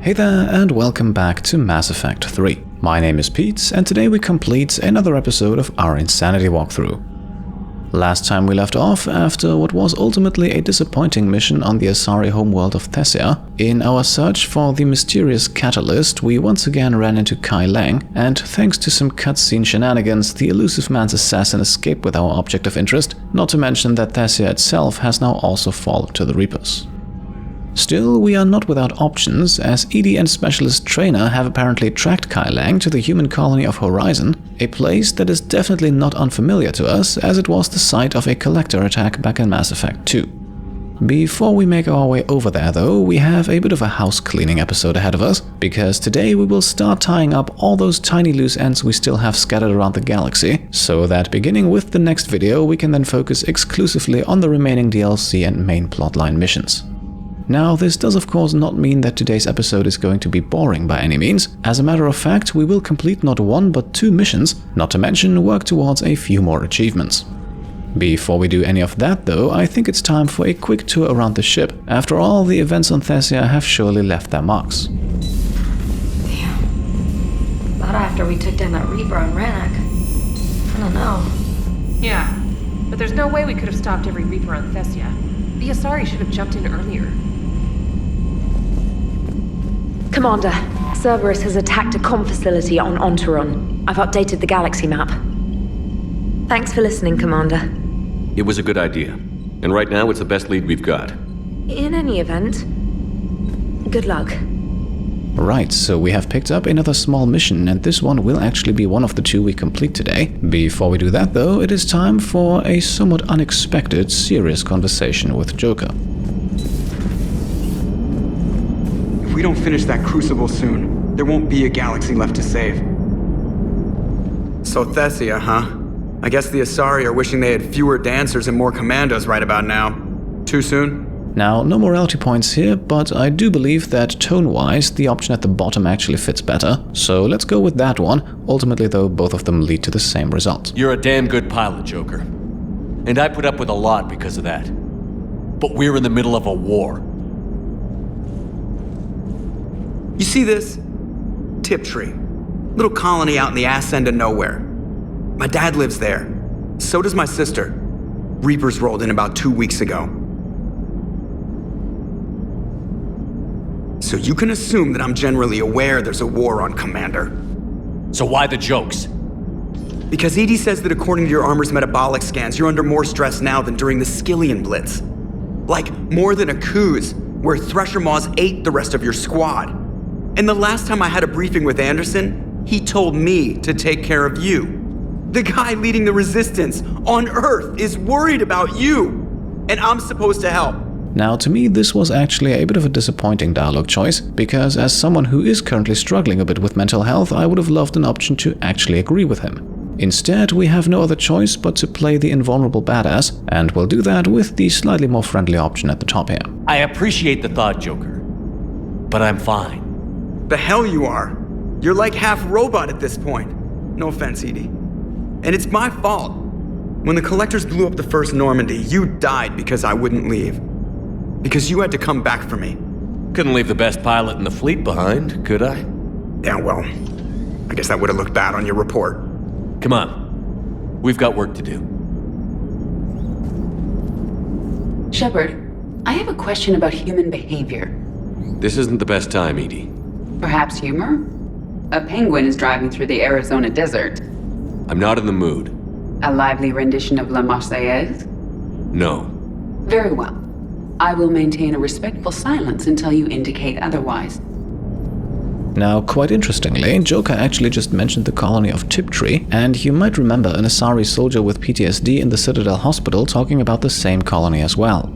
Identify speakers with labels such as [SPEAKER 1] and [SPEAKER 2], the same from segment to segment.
[SPEAKER 1] Hey there and welcome back to Mass Effect 3. My name is Pete and today we complete another episode of our Insanity walkthrough. Last time we left off, after what was ultimately a disappointing mission on the Asari homeworld of Thessia, in our search for the mysterious catalyst we once again ran into Kai Lang, and thanks to some cutscene shenanigans the elusive man's assassin escaped with our object of interest, not to mention that Thessia itself has now also fallen to the Reapers. Still, we are not without options, as EDI and Specialist Trainer have apparently tracked Kai Lang to the human colony of Horizon, a place that is definitely not unfamiliar to us as it was the site of a collector attack back in Mass Effect 2. Before we make our way over there though, we have a bit of a house cleaning episode ahead of us, because today we will start tying up all those tiny loose ends we still have scattered around the galaxy, so that beginning with the next video we can then focus exclusively on the remaining DLC and main plotline missions. Now, this does of course not mean that today's episode is going to be boring by any means. As a matter of fact, we will complete not one but two missions, not to mention work towards a few more achievements. Before we do any of that though, I think it's time for a quick tour around the ship. After all, the events on Thessia have surely left their marks.
[SPEAKER 2] Damn. Not after we took down that Reaper on Rannoch. I don't know.
[SPEAKER 3] Yeah, but there's no way we could have stopped every Reaper on Thessia. The Asari should have jumped in earlier.
[SPEAKER 4] Commander, Cerberus has attacked a comm facility on Ontarom. I've updated the galaxy map. Thanks for listening, Commander.
[SPEAKER 5] It was a good idea. And right now it's the best lead we've got.
[SPEAKER 4] In any event, good luck.
[SPEAKER 1] Right, so we have picked up another small mission, and this one will actually be one of the two we complete today. Before we do that though, it is time for a somewhat unexpected, serious conversation with Joker.
[SPEAKER 6] If we don't finish that crucible soon, there won't be a galaxy left to save. So Thessia, huh? I guess the Asari are wishing they had fewer dancers and more commandos right about now. Too soon?
[SPEAKER 1] Now, no morality points here, but I do believe that tone-wise, the option at the bottom actually fits better. So let's go with that one. Ultimately though, both of them lead to the same result.
[SPEAKER 7] You're a damn good pilot, Joker. And I put up with a lot because of that. But we're in the middle of a war.
[SPEAKER 6] You see this? Tiptree. Little colony out in the ass end of nowhere. My dad lives there. So does my sister. Reapers rolled in about 2 weeks ago. So you can assume that I'm generally aware there's a war on, Commander.
[SPEAKER 7] So why the jokes?
[SPEAKER 6] Because EDI says that according to your armor's metabolic scans, you're under more stress now than during the Skillian Blitz. Like, more than a Kuz, where Thresher Maws ate the rest of your squad. And the last time I had a briefing with Anderson, he told me to take care of you. The guy leading the resistance on Earth is worried about you, and I'm supposed to help.
[SPEAKER 1] Now, to me, this was actually a bit of a disappointing dialogue choice, because as someone who is currently struggling a bit with mental health, I would have loved an option to actually agree with him. Instead, we have no other choice but to play the invulnerable badass, and we'll do that with the slightly more friendly option at the top here.
[SPEAKER 7] I appreciate the thought, Joker. But I'm fine.
[SPEAKER 6] The hell you are. You're like half robot at this point. No offense, EDI. And it's my fault. When the Collectors blew up the first Normandy, you died because I wouldn't leave. Because you had to come back for me.
[SPEAKER 7] Couldn't leave the best pilot in the fleet behind, could I?
[SPEAKER 6] Yeah, well, I guess that would have looked bad on your report.
[SPEAKER 7] Come on. We've got work to do.
[SPEAKER 8] Shepard, I have a question about human behavior.
[SPEAKER 5] This isn't the best time, EDI.
[SPEAKER 8] Perhaps humor? A penguin is driving through the Arizona desert.
[SPEAKER 5] I'm not in the mood.
[SPEAKER 8] A lively rendition of La Marseillaise?
[SPEAKER 5] No.
[SPEAKER 8] Very well. I will maintain a respectful silence until you indicate otherwise.
[SPEAKER 1] Now, quite interestingly, Joker actually just mentioned the colony of Tiptree, and you might remember an Asari soldier with PTSD in the Citadel Hospital talking about the same colony as well.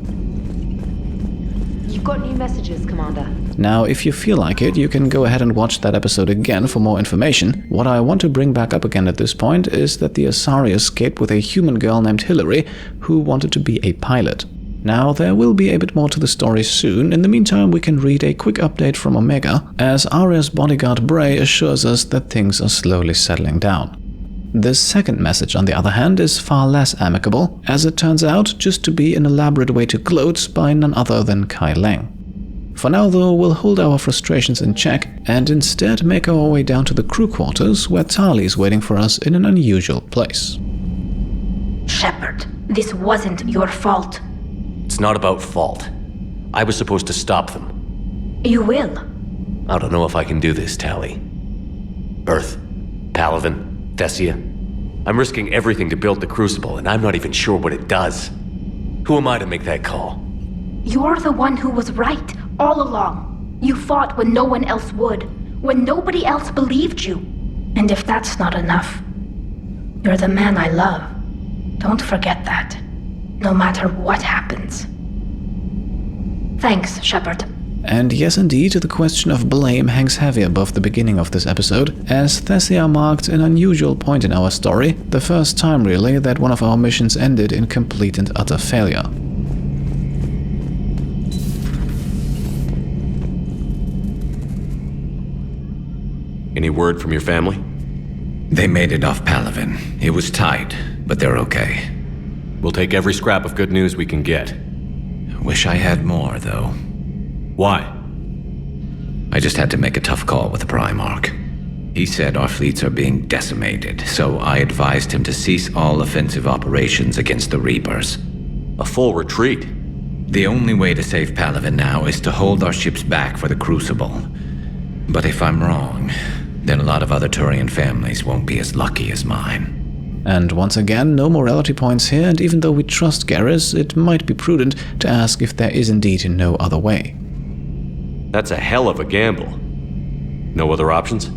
[SPEAKER 4] You've got new messages, Commander.
[SPEAKER 1] Now, if you feel like it, you can go ahead and watch that episode again for more information. What I want to bring back up again at this point is that the Asari escaped with a human girl named Hillary, who wanted to be a pilot. Now, there will be a bit more to the story soon. In the meantime, we can read a quick update from Omega, as Aria's bodyguard Bray assures us that things are slowly settling down. The second message, on the other hand, is far less amicable, as it turns out just to be an elaborate way to gloat by none other than Kai Lang. For now though, we'll hold our frustrations in check and instead make our way down to the crew quarters where Tali is waiting for us in an unusual place.
[SPEAKER 2] Shepard, this wasn't your fault.
[SPEAKER 7] It's not about fault. I was supposed to stop them.
[SPEAKER 2] You will.
[SPEAKER 7] I don't know if I can do this, Tali. Earth, Paladin, Thessia. I'm risking everything to build the Crucible, and I'm not even sure what it does. Who am I to make that call?
[SPEAKER 2] You're the one who was right, all along. You fought when no one else would, when nobody else believed you. And if that's not enough, you're the man I love. Don't forget that, no matter what happens. Thanks, Shepard.
[SPEAKER 1] And yes indeed, the question of blame hangs heavy above the beginning of this episode, as Thessia marked an unusual point in our story, the first time really that one of our missions ended in complete and utter failure.
[SPEAKER 5] Any word from your family?
[SPEAKER 9] They made it off Palaven. It was tight, but they're okay.
[SPEAKER 5] We'll take every scrap of good news we can get.
[SPEAKER 9] Wish I had more, though.
[SPEAKER 5] Why?
[SPEAKER 9] I just had to make a tough call with the Primarch. He said our fleets are being decimated, so I advised him to cease all offensive operations against the Reapers.
[SPEAKER 5] A full retreat?
[SPEAKER 9] The only way to save Palaven now is to hold our ships back for the Crucible. But if I'm wrong, then a lot of other Turian families won't be as lucky as mine.
[SPEAKER 1] And once again, no morality points here, and even though we trust Garrus, it might be prudent to ask if there is indeed no other way.
[SPEAKER 5] That's a hell of a gamble. No other options?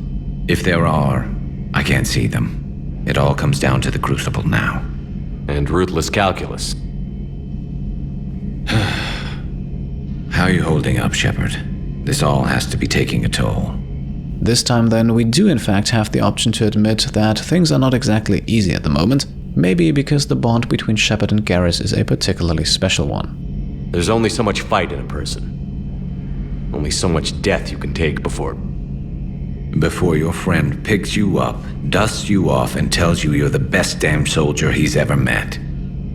[SPEAKER 9] If there are, I can't see them. It all comes down to the Crucible now.
[SPEAKER 5] And ruthless calculus.
[SPEAKER 9] How are you holding up, Shepard? This all has to be taking a toll.
[SPEAKER 1] This time then, we do in fact have the option to admit that things are not exactly easy at the moment, maybe because the bond between Shepard and Garrus is a particularly special one.
[SPEAKER 5] There's only so much fight in a person. Only so much death you can take before
[SPEAKER 9] your friend picks you up, dusts you off, and tells you you're the best damn soldier he's ever met.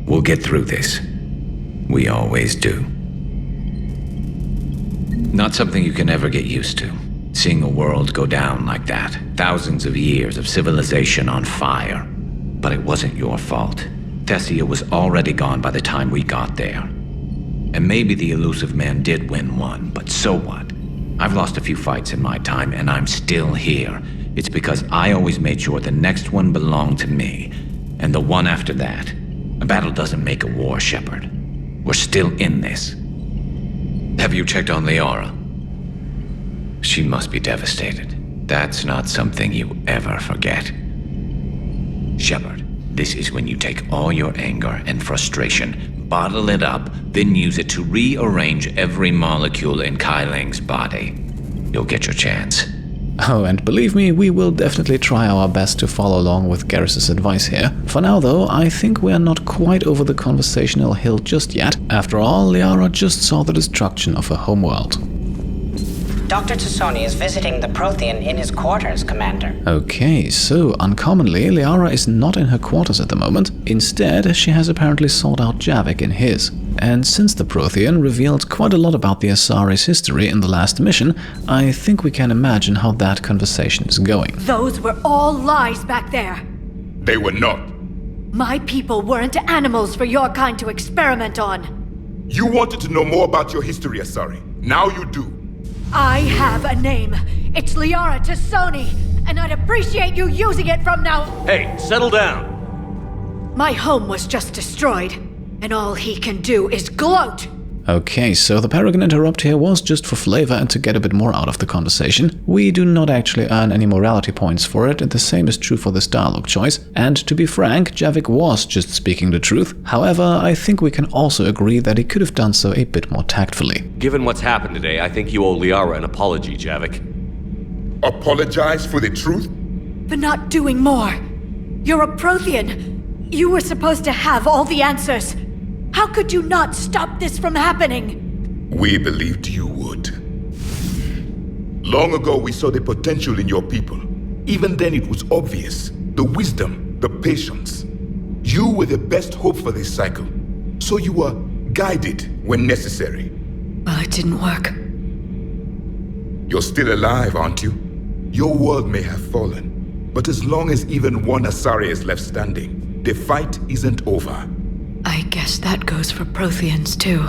[SPEAKER 9] We'll get through this. We always do. Not something you can ever get used to. Seeing a world go down like that. Thousands of years of civilization on fire. But it wasn't your fault. Thessia was already gone by the time we got there. And maybe the elusive man did win one, but so what? I've lost a few fights in my time, and I'm still here. It's because I always made sure the next one belonged to me. And the one after that. A battle doesn't make a war, Shepard. We're still in this. Have you checked on Liara? She must be devastated. That's not something you ever forget. Shepard, this is when you take all your anger and frustration, bottle it up, then use it to rearrange every molecule in Kai Ling's body. You'll get your chance.
[SPEAKER 1] Oh, and believe me, we will definitely try our best to follow along with Garrus's advice here. For now though, I think we are not quite over the conversational hill just yet. After all, Liara just saw the destruction of her homeworld.
[SPEAKER 10] Dr. Tassoni is visiting the Prothean in his quarters, Commander.
[SPEAKER 1] Okay, so uncommonly, Liara is not in her quarters at the moment. Instead, she has apparently sought out Javik in his. And since the Prothean revealed quite a lot about the Asari's history in the last mission, I think we can imagine how that conversation is going.
[SPEAKER 11] Those were all lies back there.
[SPEAKER 12] They were not.
[SPEAKER 11] My people weren't animals for your kind to experiment on.
[SPEAKER 12] You wanted to know more about your history, Asari. Now you do.
[SPEAKER 11] I have a name. It's Liara Tassoni, and I'd appreciate you using it from now.
[SPEAKER 5] Hey, settle down.
[SPEAKER 11] My home was just destroyed, and all he can do is gloat.
[SPEAKER 1] Okay, so the Paragon interrupt here was just for flavor and to get a bit more out of the conversation. We do not actually earn any morality points for it, and the same is true for this dialogue choice. And to be frank, Javik was just speaking the truth. However, I think we can also agree that he could have done so a bit more tactfully.
[SPEAKER 5] Given what's happened today, I think you owe Liara an apology, Javik.
[SPEAKER 12] Apologize for the truth?
[SPEAKER 11] For not doing more. You're a Prothean. You were supposed to have all the answers. How could you not stop this from happening?
[SPEAKER 12] We believed you would. Long ago, we saw the potential in your people. Even then, it was obvious. The wisdom, the patience. You were the best hope for this cycle. So you were guided when necessary.
[SPEAKER 11] Well, it didn't work.
[SPEAKER 12] You're still alive, aren't you? Your world may have fallen, but as long as even one Asari is left standing, the fight isn't over.
[SPEAKER 11] I guess that goes for Protheans too.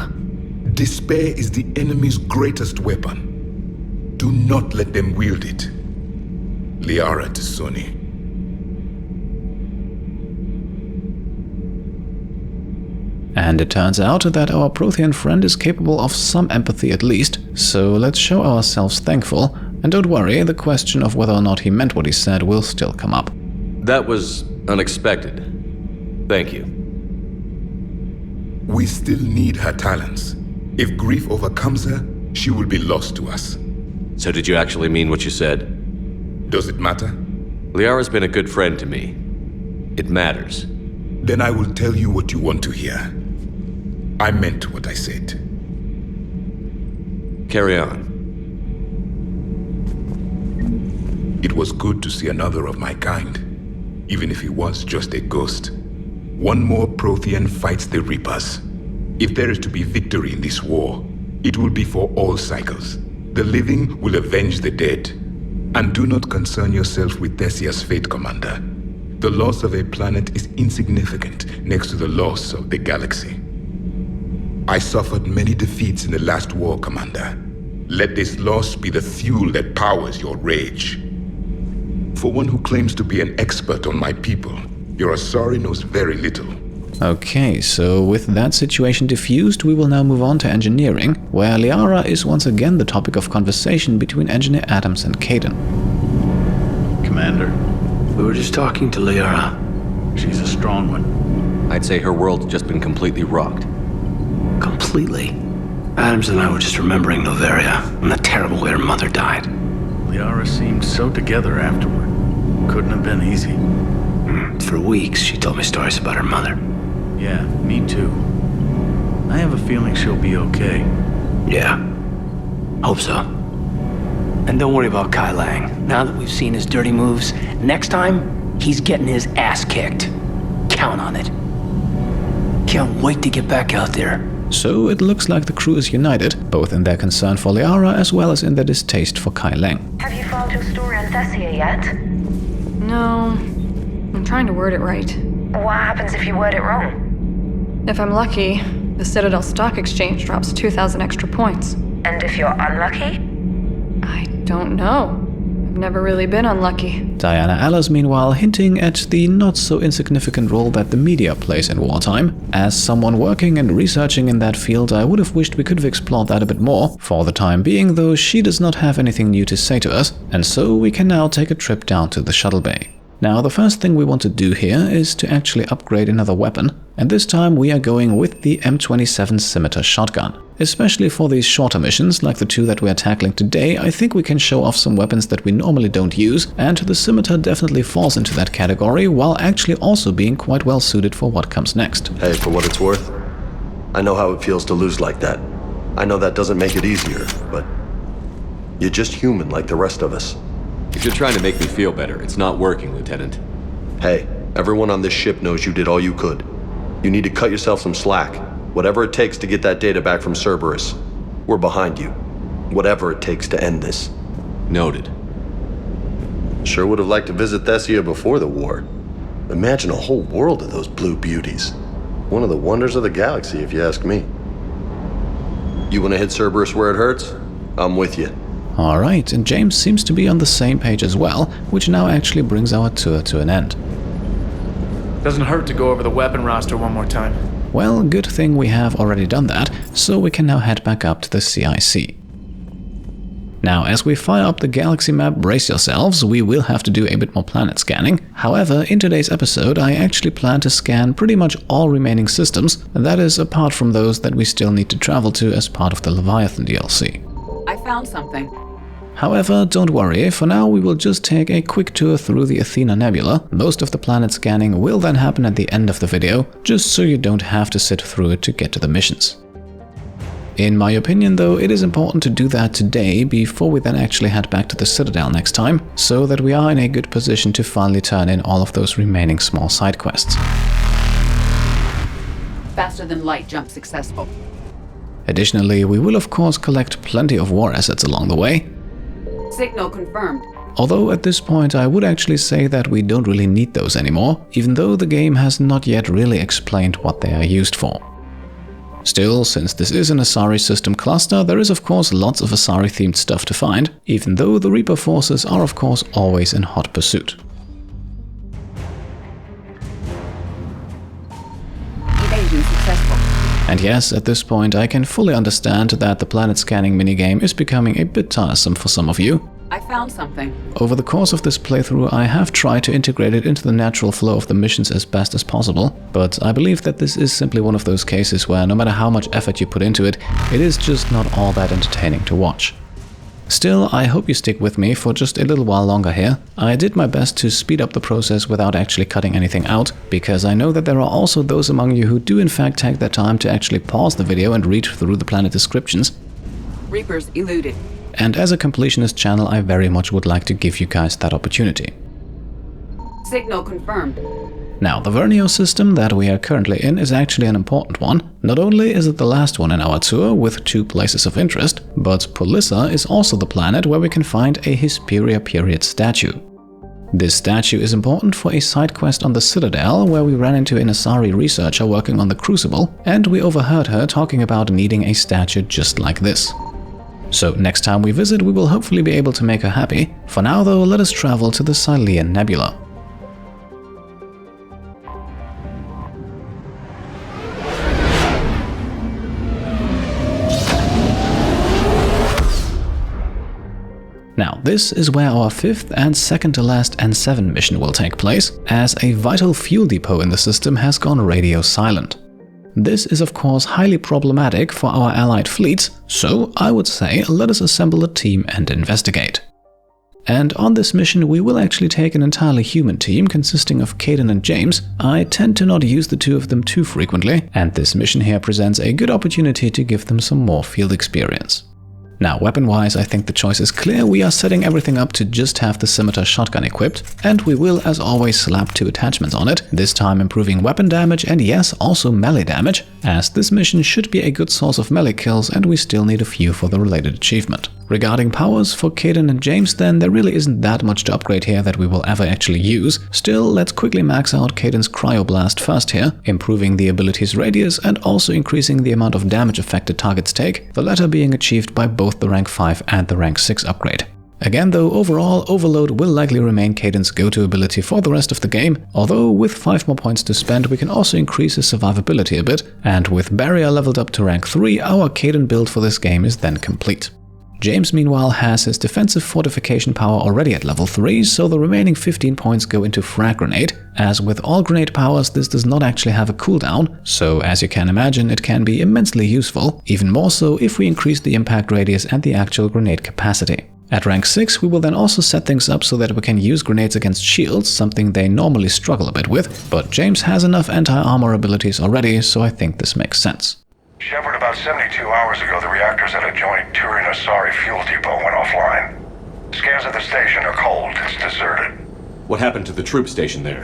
[SPEAKER 12] Despair is the enemy's greatest weapon. Do not let them wield it. Liara to Sony.
[SPEAKER 1] And it turns out that our Prothean friend is capable of some empathy at least, so let's show ourselves thankful, and don't worry, the question of whether or not he meant what he said will still come up.
[SPEAKER 5] That was unexpected. Thank you.
[SPEAKER 12] We still need her talents. If grief overcomes her, she will be lost to us.
[SPEAKER 5] So did you actually mean what you said?
[SPEAKER 12] Does it matter?
[SPEAKER 5] Liara's been a good friend to me. It matters.
[SPEAKER 12] Then I will tell you what you want to hear. I meant what I said.
[SPEAKER 5] Carry on.
[SPEAKER 12] It was good to see another of my kind, even if he was just a ghost. One more Prothean fights the Reapers. If there is to be victory in this war, it will be for all cycles. The living will avenge the dead. And do not concern yourself with Thessia's fate, Commander. The loss of a planet is insignificant next to the loss of the galaxy. I suffered many defeats in the last war, Commander. Let this loss be the fuel that powers your rage. For one who claims to be an expert on my people, your Asari knows very little.
[SPEAKER 1] Okay, so with that situation diffused, we will now move on to engineering, where Liara is once again the topic of conversation between Engineer Adams and Kaidan.
[SPEAKER 13] Commander, we were just talking to Liara. She's a strong one.
[SPEAKER 5] I'd say her world's just been completely rocked.
[SPEAKER 13] Completely? Adams and I were just remembering Noveria and the terrible way her mother died. Liara seemed so together afterward. Couldn't have been easy. For weeks, she told me stories about her mother. Yeah, me too. I have a feeling she'll be okay. Yeah. Hope so. And don't worry about Kai Lang. Now that we've seen his dirty moves, next time, he's getting his ass kicked. Count on it. Can't wait to get back out there.
[SPEAKER 1] So it looks like the crew is united, both in their concern for Liara as well as in their distaste for Kai Lang.
[SPEAKER 4] Have you filed your story on Thessia yet?
[SPEAKER 14] No. I'm trying to word it right.
[SPEAKER 4] What happens if you word it wrong?
[SPEAKER 14] If I'm lucky, the Citadel Stock Exchange drops 2,000 extra points.
[SPEAKER 4] And if you're unlucky?
[SPEAKER 14] I don't know. I've never really been unlucky.
[SPEAKER 1] Diana Allers, meanwhile, hinting at the not-so-insignificant role that the media plays in wartime. As someone working and researching in that field, I would have wished we could have explored that a bit more. For the time being, though, she does not have anything new to say to us, and so we can now take a trip down to the shuttle bay. Now, the first thing we want to do here is to actually upgrade another weapon, and this time we are going with the M27 Scimitar shotgun. Especially for these shorter missions, like the two that we are tackling today, I think we can show off some weapons that we normally don't use, and the Scimitar definitely falls into that category, while actually also being quite well suited for what comes next.
[SPEAKER 15] Hey, for what it's worth, I know how it feels to lose like that. I know that doesn't make it easier, but you're just human like the rest of us.
[SPEAKER 5] If you're trying to make me feel better, it's not working, Lieutenant.
[SPEAKER 15] Hey, everyone on this ship knows you did all you could. You need to cut yourself some slack. Whatever it takes to get that data back from Cerberus. We're behind you. Whatever it takes to end this.
[SPEAKER 5] Noted.
[SPEAKER 15] Sure would have liked to visit Thessia before the war. Imagine a whole world of those blue beauties. One of the wonders of the galaxy, if you ask me. You want to hit Cerberus where it hurts? I'm with you.
[SPEAKER 1] Alright, and James seems to be on the same page as well, which now actually brings our tour to an end.
[SPEAKER 16] Doesn't hurt to go over the weapon roster one more time.
[SPEAKER 1] Well, good thing we have already done that, so we can now head back up to the CIC. Now, as we fire up the galaxy map, brace yourselves, we will have to do a bit more planet scanning. However, in today's episode, I actually plan to scan pretty much all remaining systems, that is, apart from those that we still need to travel to as part of the Leviathan DLC.
[SPEAKER 8] I found something.
[SPEAKER 1] However, don't worry, for now we will just take a quick tour through the Athena Nebula. Most of the planet scanning will then happen at the end of the video, just so you don't have to sit through it to get to the missions. In my opinion though, it is important to do that today before we then actually head back to the Citadel next time, so that we are in a good position to finally turn in all of those remaining small side quests.
[SPEAKER 8] Faster than light jump successful.
[SPEAKER 1] Additionally, we will of course collect plenty of war assets along the way.
[SPEAKER 8] Signal confirmed.
[SPEAKER 1] Although at this point I would actually say that we don't really need those anymore, even though the game has not yet really explained what they are used for. Still, since this is an Asari system cluster, there is of course lots of Asari-themed stuff to find, even though the Reaper forces are of course always in hot pursuit.
[SPEAKER 8] Evasion successful.
[SPEAKER 1] And yes, at this point I can fully understand that the planet scanning minigame is becoming a bit tiresome for some of you.
[SPEAKER 8] I found something.
[SPEAKER 1] Over the course of this playthrough I have tried to integrate it into the natural flow of the missions as best as possible, but I believe that this is simply one of those cases where no matter how much effort you put into it, it is just not all that entertaining to watch. Still, I hope you stick with me for just a little while longer here. I did my best to speed up the process without actually cutting anything out, because I know that there are also those among you who do in fact take their time to actually pause the video and read through the planet descriptions.
[SPEAKER 8] Reapers eluded.
[SPEAKER 1] And as a completionist channel, I very much would like to give you guys that opportunity.
[SPEAKER 8] Signal confirmed.
[SPEAKER 1] Now, the Vernio system that we are currently in is actually an important one. Not only is it the last one in our tour with 2 places of interest, but Polissa is also the planet where we can find a Hesperia period statue. This statue is important for a side quest on the Citadel where we ran into an Asari researcher working on the Crucible, and we overheard her talking about needing a statue just like this. So next time we visit, we will hopefully be able to make her happy. For now though, let us travel to the Silean Nebula. Now, this is where our 5th and second to last N7 mission will take place, as a vital fuel depot in the system has gone radio silent. This is of course highly problematic for our allied fleets, so I would say let us assemble a team and investigate. And on this mission we will actually take an entirely human team consisting of Kaidan and James. I tend to not use the 2 of them too frequently, and this mission here presents a good opportunity to give them some more field experience. Now, weapon-wise, I think the choice is clear. We are setting everything up to just have the scimitar shotgun equipped, and we will, as always, slap 2 attachments on it, this time improving weapon damage and yes, also melee damage, as this mission should be a good source of melee kills and we still need a few for the related achievement. Regarding powers for Kaidan and James then, there really isn't that much to upgrade here that we will ever actually use. Still, let's quickly max out Kaidan's Cryoblast first here, improving the ability's radius and also increasing the amount of damage affected targets take, the latter being achieved by both the rank 5 and the rank 6 upgrade. Again though, overall, Overload will likely remain Kaidan's go-to ability for the rest of the game, although with 5 more points to spend we can also increase his survivability a bit, and with Barrier leveled up to rank 3, our Kaidan build for this game is then complete. James meanwhile has his defensive fortification power already at level 3, so the remaining 15 points go into Frag Grenade. As with all grenade powers, this does not actually have a cooldown, so as you can imagine it can be immensely useful, even more so if we increase the impact radius and the actual grenade capacity. At rank 6 we will then also set things up so that we can use grenades against shields, something they normally struggle a bit with, but James has enough anti-armor abilities already, so I think this makes sense.
[SPEAKER 17] Shepard, about 72 hours ago, the reactors at a joint Turin Asari fuel depot went offline. Scans of the station are cold. It's deserted.
[SPEAKER 5] What happened to the troop station there?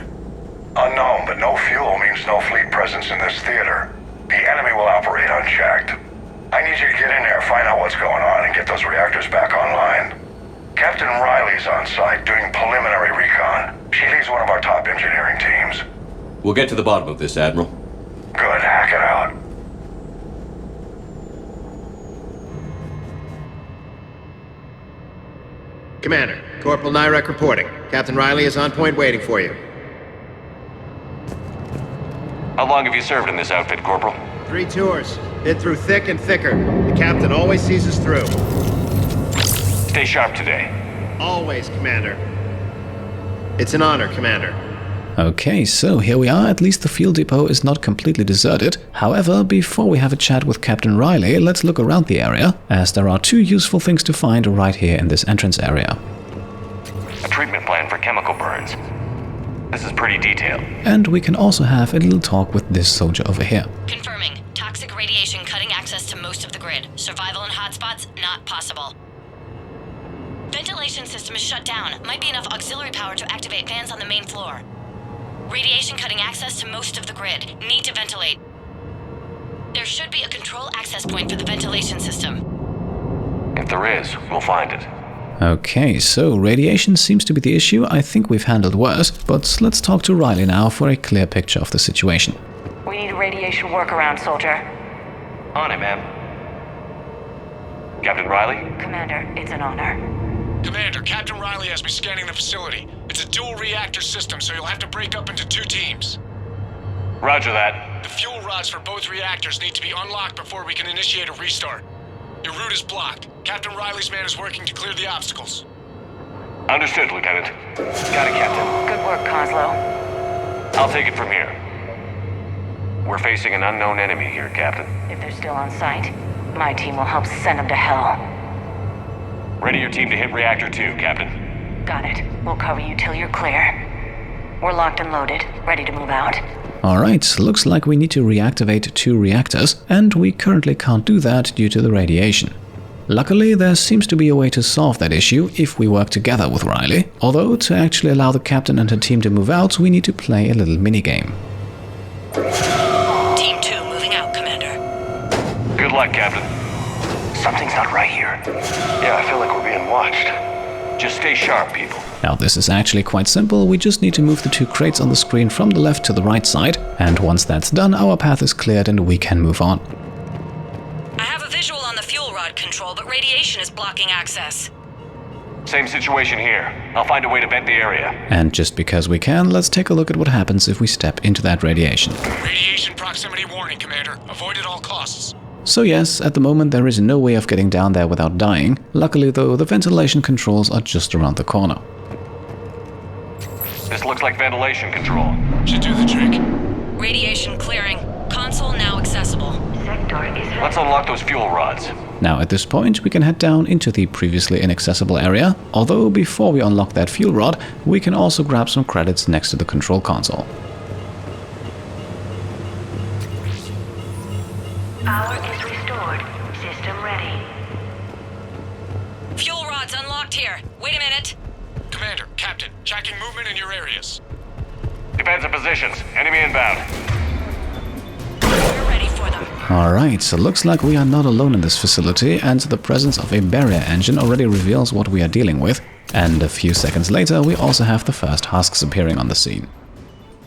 [SPEAKER 17] Unknown, but no fuel means no fleet presence in this theater. The enemy will operate unchecked. I need you to get in there, find out what's going on, and get those reactors back online. Captain Riley's on site doing preliminary recon. She leads one of our top engineering teams.
[SPEAKER 5] We'll get to the bottom of this, Admiral.
[SPEAKER 17] Good, hack it out.
[SPEAKER 18] Commander, Corporal Nyrek reporting. Captain Riley is on point waiting for you.
[SPEAKER 19] How long have you served in this outfit, Corporal?
[SPEAKER 18] 3 tours. Been through thick and thicker. The captain always sees us through.
[SPEAKER 19] Stay sharp today.
[SPEAKER 18] Always, Commander. It's an honor, Commander.
[SPEAKER 1] Okay, so here we are. At least the fuel depot is not completely deserted. However, before we have a chat with Captain Riley, let's look around the area, as there are 2 useful things to find right here in this entrance area.
[SPEAKER 19] A treatment plan for chemical burns. This is pretty detailed.
[SPEAKER 1] And we can also have a little talk with this soldier over here.
[SPEAKER 20] Confirming. Toxic radiation cutting access to most of the grid. Survival in hotspots, not possible. Ventilation system is shut down. Might be enough auxiliary power to activate fans on the main floor. Radiation cutting access to most of the grid. Need to ventilate. There should be a control access point for the ventilation system.
[SPEAKER 19] If there is, we'll find it.
[SPEAKER 1] Okay, so radiation seems to be the issue. I think we've handled worse, but let's talk to Riley now for a clear picture of the situation.
[SPEAKER 20] We need a radiation workaround, soldier.
[SPEAKER 19] On it, ma'am. Captain Riley?
[SPEAKER 20] Commander, it's an honor.
[SPEAKER 21] Commander, Captain Riley has me scanning the facility. It's a dual reactor system, so you'll have to break up into 2 teams.
[SPEAKER 19] Roger that.
[SPEAKER 21] The fuel rods for both reactors need to be unlocked before we can initiate a restart. Your route is blocked. Captain Riley's man is working to clear the obstacles.
[SPEAKER 19] Understood, Lieutenant.
[SPEAKER 20] Got it, Captain. Good work, Coslow.
[SPEAKER 19] I'll take it from here. We're facing an unknown enemy here, Captain.
[SPEAKER 20] If they're still on site, my team will help send them to hell.
[SPEAKER 19] Ready your team to hit Reactor 2, Captain.
[SPEAKER 20] Got it. We'll cover you till you're clear. We're locked and loaded, ready to move out.
[SPEAKER 1] Alright, looks like we need to reactivate 2 reactors, and we currently can't do that due to the radiation. Luckily, there seems to be a way to solve that issue if we work together with Riley, although to actually allow the captain and her team to move out, we need to play a little minigame.
[SPEAKER 20] Team 2 moving out, Commander.
[SPEAKER 19] Good luck, Captain.
[SPEAKER 21] Something's not right here.
[SPEAKER 19] Yeah, I feel like we're being watched. Just stay sharp, people.
[SPEAKER 1] Now this is actually quite simple, we just need to move the 2 crates on the screen from the left to the right side, and once that's done, our path is cleared and we can move on.
[SPEAKER 20] I have a visual on the fuel rod control, but radiation is blocking access.
[SPEAKER 19] Same situation here. I'll find a way to vent the area.
[SPEAKER 1] And just because we can, let's take a look at what happens if we step into that radiation.
[SPEAKER 21] Radiation proximity warning, Commander. Avoid at all costs.
[SPEAKER 1] So yes, at the moment there is no way of getting down there without dying. Luckily though, the ventilation controls are just around the corner.
[SPEAKER 19] This looks like ventilation control.
[SPEAKER 21] Should do the trick.
[SPEAKER 20] Radiation clearing. Console now accessible.
[SPEAKER 19] Let's unlock those fuel rods.
[SPEAKER 1] Now at this point we can head down into the previously inaccessible area, although before we unlock that fuel rod, we can also grab some credits next to the control console.
[SPEAKER 22] Power is restored. System ready.
[SPEAKER 20] Fuel rods unlocked here. Wait a minute.
[SPEAKER 21] Commander, Captain, checking movement in your areas.
[SPEAKER 19] Defensive positions. Enemy inbound.
[SPEAKER 20] We're ready for them.
[SPEAKER 1] Alright, so looks like we are not alone in this facility, and the presence of a barrier engine already reveals what we are dealing with. And a few seconds later, we also have the first Husks appearing on the scene.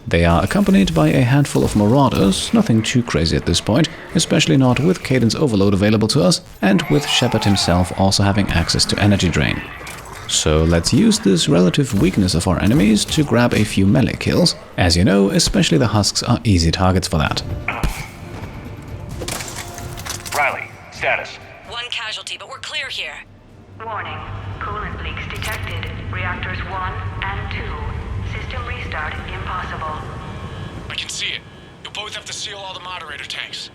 [SPEAKER 1] They are accompanied by a handful of Marauders, nothing too crazy at this point, especially not with Cadence Overload available to us, and with Shepard himself also having access to energy drain. So let's use this relative weakness of our enemies to grab a few melee kills. As you know, especially the Husks are easy targets for that.
[SPEAKER 19] Riley, status.
[SPEAKER 20] 1 casualty, but we're clear here.
[SPEAKER 22] Warning. Coolant leaks detected. Reactors 1 and 2. System restart impossible.
[SPEAKER 21] I can see it. You'll both have to seal all the moderator tanks.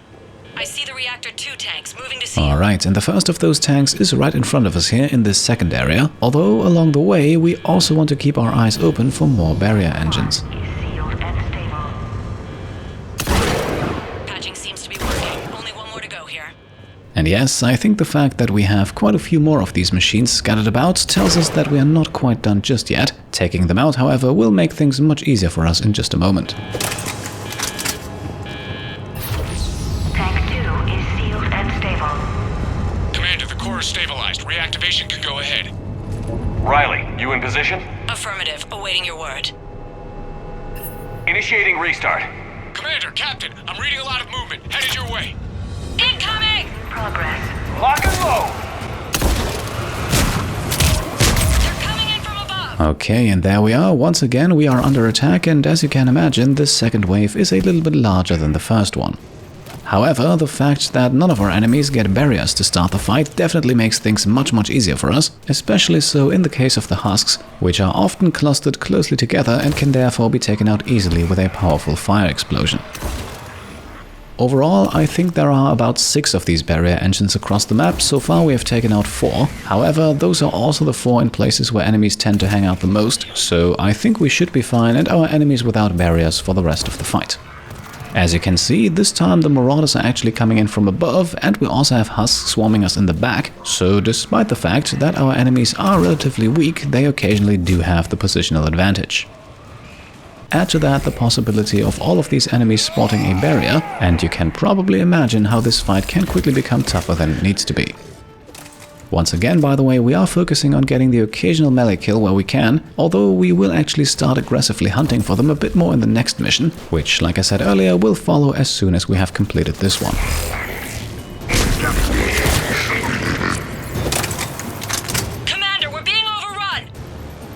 [SPEAKER 20] I see the Reactor 2 tanks moving to seal.
[SPEAKER 1] Alright, and the first of those tanks is right in front of us here in this second area, although along the way we also want to keep our eyes open for more barrier engines.
[SPEAKER 20] Patching seems to be working. Only 1 more to go here.
[SPEAKER 1] And yes, I think the fact that we have quite a few more of these machines scattered about tells us that we are not quite done just yet. Taking them out, however, will make things much easier for us in just a moment.
[SPEAKER 22] Tank 2 is sealed and stable.
[SPEAKER 21] Commander, the core is stabilized. Reactivation can go ahead.
[SPEAKER 19] Riley, you in position?
[SPEAKER 20] Affirmative. Awaiting your word.
[SPEAKER 19] Initiating restart.
[SPEAKER 21] Commander, Captain, I'm reading a lot of movement. Headed your way.
[SPEAKER 20] Incoming!
[SPEAKER 22] Progress.
[SPEAKER 19] Lock and load!
[SPEAKER 20] They're coming in from above!
[SPEAKER 1] Okay, and there we are. Once again, we are under attack, and as you can imagine, this second wave is a little bit larger than the first one. However, the fact that none of our enemies get barriers to start the fight definitely makes things much easier for us, especially so in the case of the Husks, which are often clustered closely together and can therefore be taken out easily with a powerful fire explosion. Overall, I think there are about 6 of these barrier engines across the map. So far we have taken out 4. However, those are also the 4 in places where enemies tend to hang out the most, so I think we should be fine and our enemies without barriers for the rest of the fight. As you can see, this time the Marauders are actually coming in from above, and we also have Husks swarming us in the back, so despite the fact that our enemies are relatively weak, they occasionally do have the positional advantage. Add to that the possibility of all of these enemies spotting a barrier, and you can probably imagine how this fight can quickly become tougher than it needs to be. Once again, by the way, we are focusing on getting the occasional melee kill where we can, although we will actually start aggressively hunting for them a bit more in the next mission, which, like I said earlier, will follow as soon as we have completed this one.
[SPEAKER 20] Commander, we're being overrun!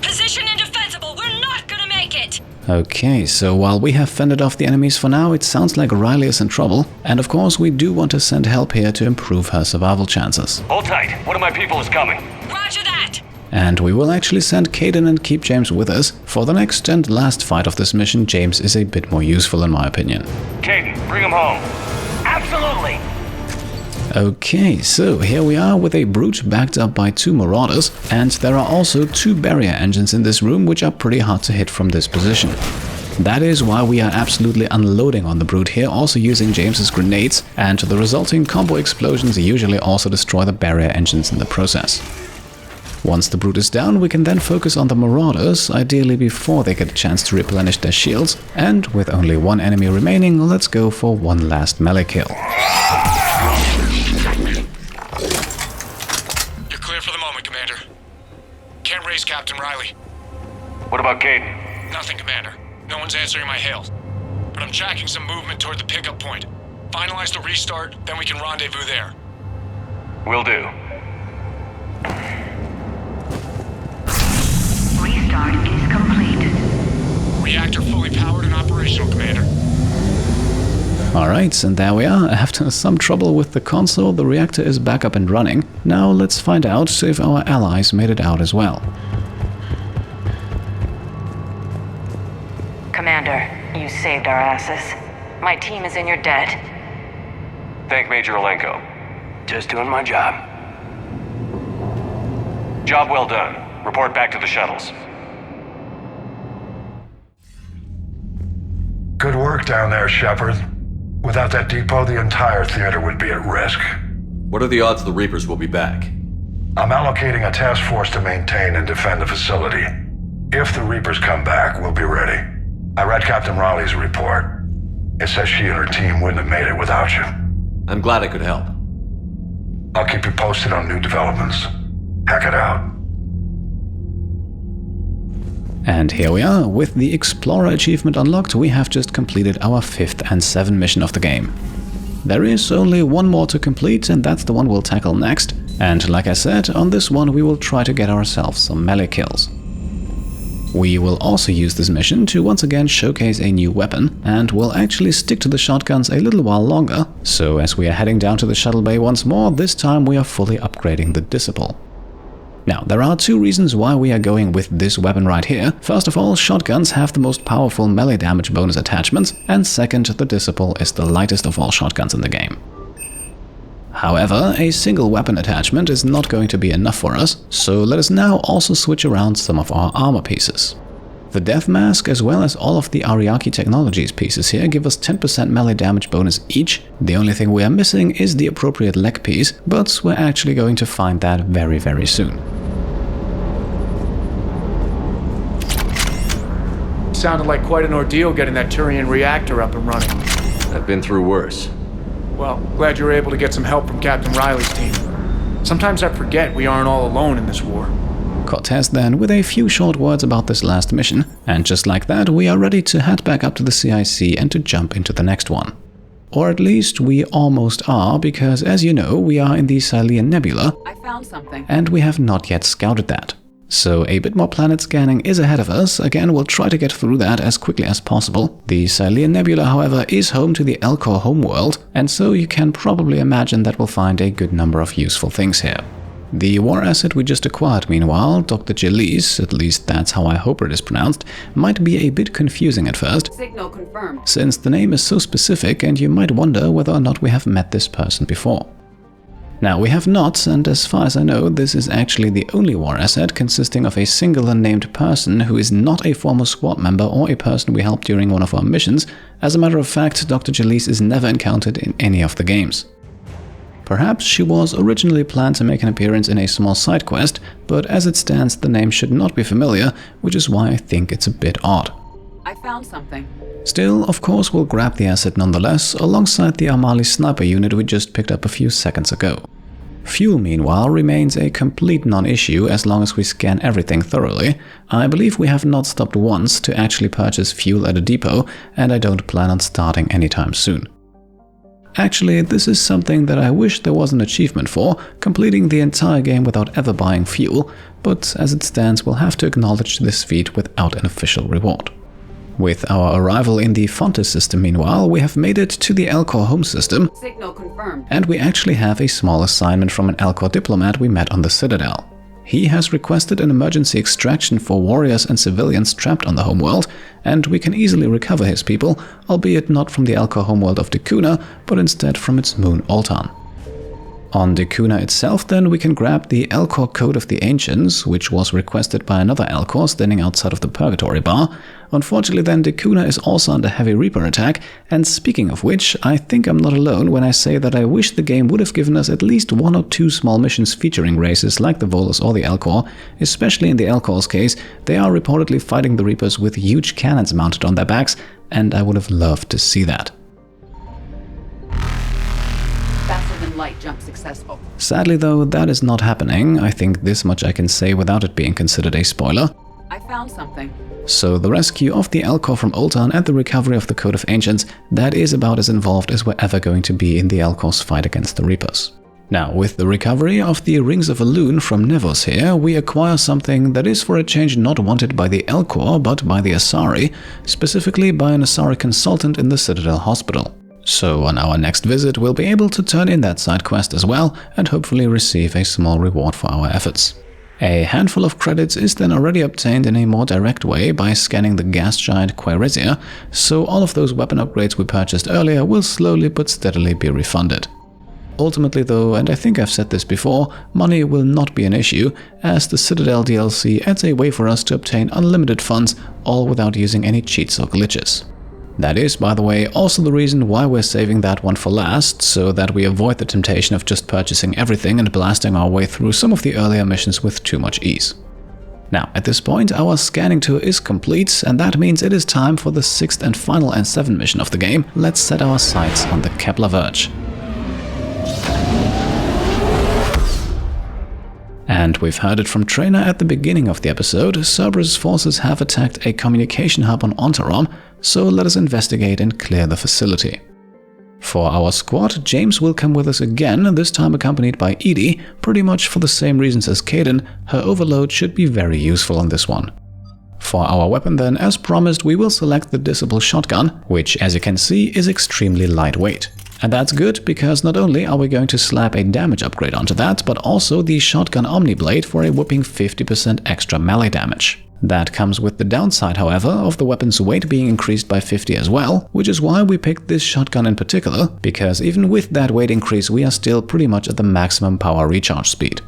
[SPEAKER 20] Position indefensible, we're not gonna make it!
[SPEAKER 1] Okay, so while we have fended off the enemies for now, it sounds like Riley is in trouble, and of course we do want to send help here to improve her survival chances.
[SPEAKER 19] Hold tight. One of my people is coming.
[SPEAKER 20] Roger that!
[SPEAKER 1] And we will actually send Caden and keep James with us. For the next and last fight of this mission, James is a bit more useful in my opinion.
[SPEAKER 19] Caden, bring him home. Absolutely!
[SPEAKER 1] Okay, so here we are with a brute backed up by 2 marauders, and there are also 2 barrier engines in this room which are pretty hard to hit from this position. That is why we are absolutely unloading on the brute here, also using James's grenades, and the resulting combo explosions usually also destroy the barrier engines in the process. Once the brute is down, we can then focus on the marauders, ideally before they get a chance to replenish their shields, and with only 1 enemy remaining, let's go for one last melee kill.
[SPEAKER 21] You're clear for the moment, Commander. Can't raise Captain Riley.
[SPEAKER 19] What about Caden?
[SPEAKER 21] Nothing, Commander. No one's answering my hails. But I'm tracking some movement toward the pickup point. Finalize the restart, then we can rendezvous there.
[SPEAKER 19] Will do.
[SPEAKER 22] Restart is complete.
[SPEAKER 21] Reactor fully powered and operational, Commander.
[SPEAKER 1] Alright, and there we are. After some trouble with the console, the reactor is back up and running. Now let's find out if our allies made it out as well.
[SPEAKER 3] Commander, you saved our asses. My team is in your debt.
[SPEAKER 19] Thank Major Olenko.
[SPEAKER 13] Just doing my job.
[SPEAKER 19] Job well done. Report back to the shuttles.
[SPEAKER 17] Good work down there, Shepard. Without that depot, the entire theater would be at risk.
[SPEAKER 5] What are the odds the Reapers will be back?
[SPEAKER 17] I'm allocating a task force to maintain and defend the facility. If the Reapers come back, we'll be ready. I read Captain Raleigh's report. It says she and her team wouldn't have made it without you.
[SPEAKER 5] I'm glad I could help.
[SPEAKER 17] I'll keep you posted on new developments. Hack it out.
[SPEAKER 1] And here we are. With the Explorer achievement unlocked, we have just completed our 5th and 7th mission of the game. There is only one more to complete, and that's the one we'll tackle next. And like I said, on this one we will try to get ourselves some melee kills. We will also use this mission to once again showcase a new weapon, and we'll actually stick to the shotguns a little while longer, so as we are heading down to the shuttle bay once more, this time we are fully upgrading the Disciple. Now, there are 2 reasons why we are going with this weapon right here. First of all, shotguns have the most powerful melee damage bonus attachments, and second, the Disciple is the lightest of all shotguns in the game. However, a single weapon attachment is not going to be enough for us, so let us now also switch around some of our armor pieces. The Death Mask as well as all of the Ariake Technologies pieces here give us 10% melee damage bonus each. The only thing we are missing is the appropriate leg piece, but we're actually going to find that very, very soon.
[SPEAKER 16] Sounded like quite an ordeal getting that Turian reactor up and running.
[SPEAKER 5] I've been through worse.
[SPEAKER 16] Well, glad you were able to get some help from Captain Riley's team. Sometimes I forget we aren't all alone in this war.
[SPEAKER 1] Cortez then with a few short words about this last mission, and just like that we are ready to head back up to the CIC and to jump into the next one. Or at least we almost are, because as you know, we are in the Cylian Nebula.
[SPEAKER 8] I found something.
[SPEAKER 1] And we have not yet scouted that. So a bit more planet scanning is ahead of us. Again, we'll try to get through that as quickly as possible. The Cylian Nebula, however, is home to the Elcor homeworld, and so you can probably imagine that we'll find a good number of useful things here. The war asset we just acquired, meanwhile, Dr. Jelise, at least that's how I hope it is pronounced, might be a bit confusing at first.
[SPEAKER 8] Signal confirmed.
[SPEAKER 1] Since the name is so specific and you might wonder whether or not we have met this person before. Now, we have not, and as far as I know, this is actually the only war asset consisting of a single unnamed person who is not a former squad member or a person we helped during one of our missions. As a matter of fact, Dr. Jelise is never encountered in any of the games. Perhaps she was originally planned to make an appearance in a small side quest, but as it stands the name should not be familiar, which is why I think it's a bit odd.
[SPEAKER 8] I found something.
[SPEAKER 1] Still, of course, we'll grab the asset nonetheless, alongside the Armali sniper unit we just picked up a few seconds ago. Fuel, meanwhile, remains a complete non-issue as long as we scan everything thoroughly. I believe we have not stopped once to actually purchase fuel at a depot, and I don't plan on starting anytime soon. Actually, this is something that I wish there was an achievement for, completing the entire game without ever buying fuel, but as it stands we'll have to acknowledge this feat without an official reward. With our arrival in the Fontes system, meanwhile, we have made it to the Elcor home system.
[SPEAKER 8] Signal confirmed.
[SPEAKER 1] And we actually have a small assignment from an Elcor diplomat we met on the Citadel. He has requested an emergency extraction for warriors and civilians trapped on the homeworld, and we can easily recover his people, albeit not from the Elcor homeworld of Decuna, but instead from its moon Oltan. On Decuna itself, then, we can grab the Elcor Code of the Ancients, which was requested by another Elcor standing outside of the Purgatory Bar. Unfortunately, then, Decuna is also under heavy Reaper attack, and speaking of which, I think I'm not alone when I say that I wish the game would have given us at least 1 or 2 small missions featuring races like the Volus or the Elcor. Especially in the Elcor's case, they are reportedly fighting the Reapers with huge cannons mounted on their backs, and I would have loved to see that.
[SPEAKER 8] Light jump successful.
[SPEAKER 1] Sadly though, that is not happening. I think this much I can say without it being considered a spoiler.
[SPEAKER 8] I found something.
[SPEAKER 1] So the rescue of the Elcor from Oltan and the recovery of the Code of Ancients, that is about as involved as we're ever going to be in the Elcor's fight against the Reapers. Now, with the recovery of the Rings of Elune from Nevos here, we acquire something that is for a change not wanted by the Elcor but by the Asari, specifically by an Asari consultant in the Citadel Hospital. So on our next visit we'll be able to turn in that side quest as well and hopefully receive a small reward for our efforts. A handful of credits is then already obtained in a more direct way by scanning the gas giant Quairisia, so all of those weapon upgrades we purchased earlier will slowly but steadily be refunded. Ultimately though, and I think I've said this before, money will not be an issue, as the Citadel DLC adds a way for us to obtain unlimited funds, all without using any cheats or glitches. That is, by the way, also the reason why we're saving that one for last, so that we avoid the temptation of just purchasing everything and blasting our way through some of the earlier missions with too much ease. Now, at this point, our scanning tour is complete, and that means it is time for the 6th and final N7 mission of the game. Let's set our sights on the Kepler Verge. And we've heard it from Trainer at the beginning of the episode, Cerberus forces have attacked a communication hub on Ontarom, so let us investigate and clear the facility. For our squad, James will come with us again, this time accompanied by Edie, pretty much for the same reasons as Kaden. Her overload should be very useful on this one. For our weapon then, as promised, we will select the Disciple Shotgun, which as you can see is extremely lightweight. And that's good, because not only are we going to slap a damage upgrade onto that, but also the Shotgun Omniblade for a whopping 50% extra melee damage. That comes with the downside, however, of the weapon's weight being increased by 50 as well, which is why we picked this shotgun in particular, because even with that weight increase we are still pretty much at the maximum power recharge speed.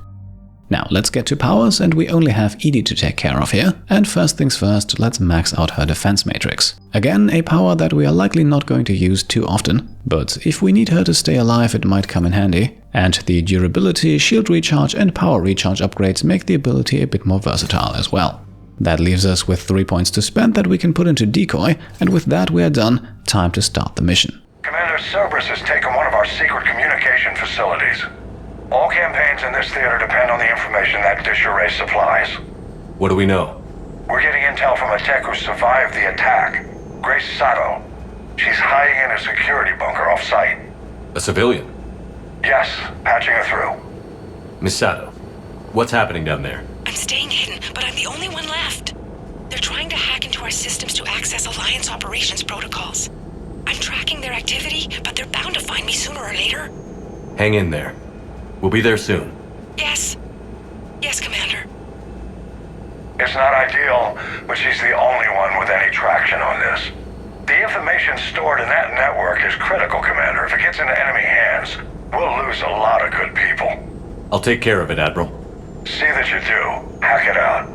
[SPEAKER 1] Now let's get to powers, and we only have Edie to take care of here, and first things first, let's max out her defense matrix. Again, a power that we are likely not going to use too often, but if we need her to stay alive it might come in handy, and the durability, shield recharge and power recharge upgrades make the ability a bit more versatile as well. That leaves us with 3 points to spend that we can put into Decoy, and with that we are done. Time to start the mission.
[SPEAKER 17] Commander, Cerberus has taken one of our secret communication facilities. All campaigns in this theater depend on the information that dish array supplies.
[SPEAKER 5] What do we know?
[SPEAKER 17] We're getting intel from a tech who survived the attack. Grace Sato. She's hiding in a security bunker off-site.
[SPEAKER 5] A civilian?
[SPEAKER 17] Yes, patching her through.
[SPEAKER 5] Miss Sato, what's happening down there?
[SPEAKER 6] I'm staying hidden, but I'm the only one left. They're trying to hack into our systems to access Alliance operations protocols. I'm tracking their activity, but they're bound to find me sooner or later.
[SPEAKER 5] Hang in there. We'll be there soon.
[SPEAKER 6] Yes. Yes, Commander.
[SPEAKER 17] It's not ideal, but she's the only one with any traction on this. The information stored in that network is critical, Commander. If it gets into enemy hands, we'll lose a lot of good people.
[SPEAKER 5] I'll take care of it, Admiral.
[SPEAKER 17] See that you do. Hack it out.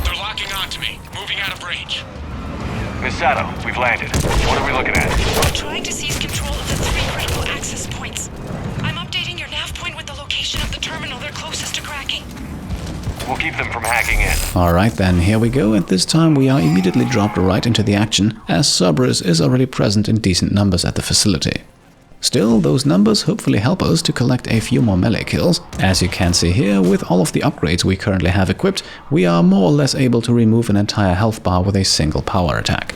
[SPEAKER 21] They're locking onto me. Moving out of range.
[SPEAKER 19] Miss Sato, we've We've landed. What are we looking at?
[SPEAKER 6] I'm trying to seize control of the 3 critical access points. I'm updating your nav point with the location of the terminal they're closest to cracking.
[SPEAKER 19] We'll keep them from hacking in.
[SPEAKER 1] Alright then, here we go, and this time we are immediately dropped right into the action, as Cerberus is already present in decent numbers at the facility. Still, those numbers hopefully help us to collect a few more melee kills. As you can see here, with all of the upgrades we currently have equipped, we are more or less able to remove an entire health bar with a single power attack.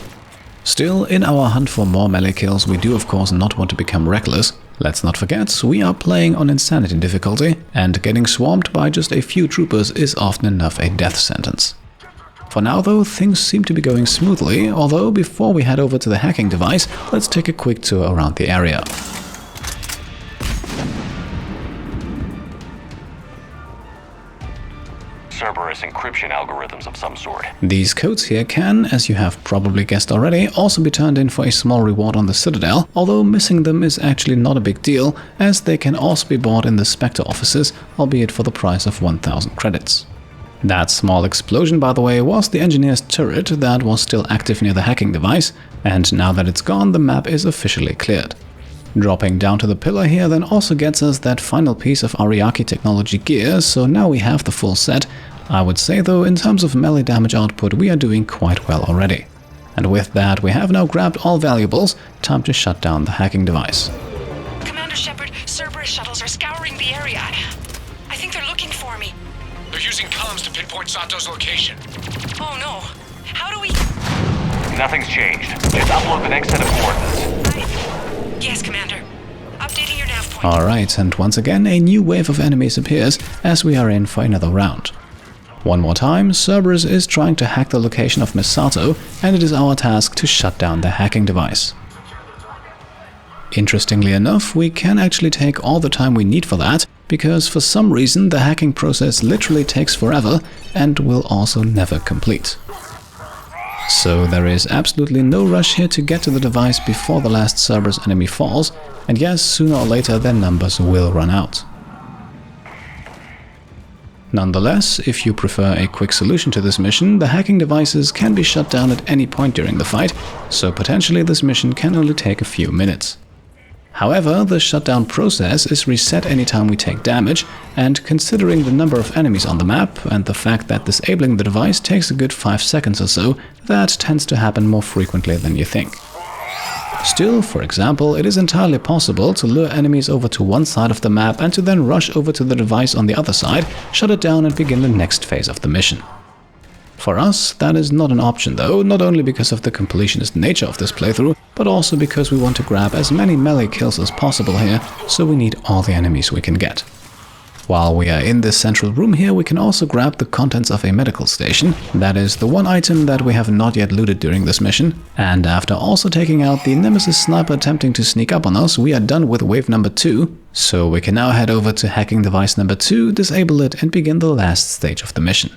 [SPEAKER 1] Still, in our hunt for more melee kills, we do of course not want to become reckless. Let's not forget, we are playing on Insanity difficulty, and getting swarmed by just a few troopers is often enough a death sentence. For now though, things seem to be going smoothly, although before we head over to the hacking device, let's take a quick tour around the area.
[SPEAKER 19] Cerberus encryption algorithms of some sort.
[SPEAKER 1] These codes here can, as you have probably guessed already, also be turned in for a small reward on the Citadel, although missing them is actually not a big deal, as they can also be bought in the Spectre offices, albeit for the price of 1000 credits. That small explosion, by the way, was the engineer's turret that was still active near the hacking device, and now that it's gone, the map is officially cleared. Dropping down to the pillar here then also gets us that final piece of Ariake technology gear, so now we have the full set. I would say though, in terms of melee damage output, we are doing quite well already. And with that, we have now grabbed all valuables, time to shut down the hacking device.
[SPEAKER 6] Commander Shepard, Cerberus shuttles are scouring the area. I think they're looking for me.
[SPEAKER 21] They're using comms to pinpoint Sato's location.
[SPEAKER 6] Oh no. How do we...
[SPEAKER 19] Nothing's changed. Just upload the next set of coordinates.
[SPEAKER 6] Yes, Commander. Updating your nav point.
[SPEAKER 1] Alright, and once again a new wave of enemies appears as we are in for another round. One more time, Cerberus is trying to hack the location of Miss Sato, and it is our task to shut down the hacking device. Interestingly enough, we can actually take all the time we need for that, because for some reason the hacking process literally takes forever and will also never complete. So there is absolutely no rush here to get to the device before the last Cerberus enemy falls, and yes, sooner or later their numbers will run out. Nonetheless, if you prefer a quick solution to this mission, the hacking devices can be shut down at any point during the fight, so potentially this mission can only take a few minutes. However, the shutdown process is reset anytime we take damage, and considering the number of enemies on the map and the fact that disabling the device takes a good 5 seconds or so, that tends to happen more frequently than you think. Still, for example, it is entirely possible to lure enemies over to one side of the map and to then rush over to the device on the other side, shut it down and begin the next phase of the mission. For us, that is not an option though, not only because of the completionist nature of this playthrough, but also because we want to grab as many melee kills as possible here, so we need all the enemies we can get. While we are in this central room here, we can also grab the contents of a medical station. That is the one item that we have not yet looted during this mission. And after also taking out the Nemesis sniper attempting to sneak up on us, we are done with wave number 2. So we can now head over to hacking device number 2, disable it, and begin the last stage of the mission.